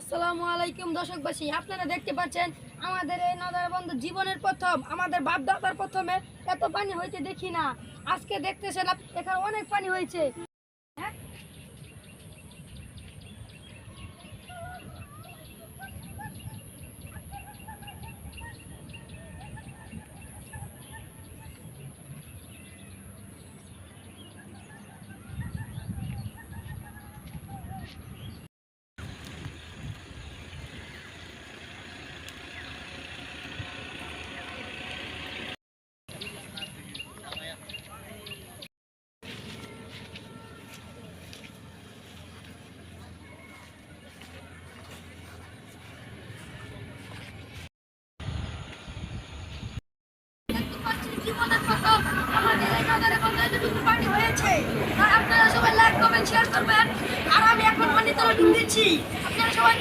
আসসালামু আলাইকুম দর্শকবাসী, আপনারা দেখতে পাচ্ছেন আমাদের এই নদর বন্ধ জীবনের প্রথম, আমাদের বাপ দাদার প্রথমে এত পানি হইতে দেখি না। আজকে দেখতেছেন এখানে অনেক পানি হয়েছে। জীবনের প্রথম আমাদের এই নদরে বন্ধ এতটুকু পানি হয়েছে। আর আপনারা সবাই লাইক কমেন্ট শেয়ার করবেন। আর আমি এখন পানি তলে ডুব দিচ্ছি, আপনারা সবাই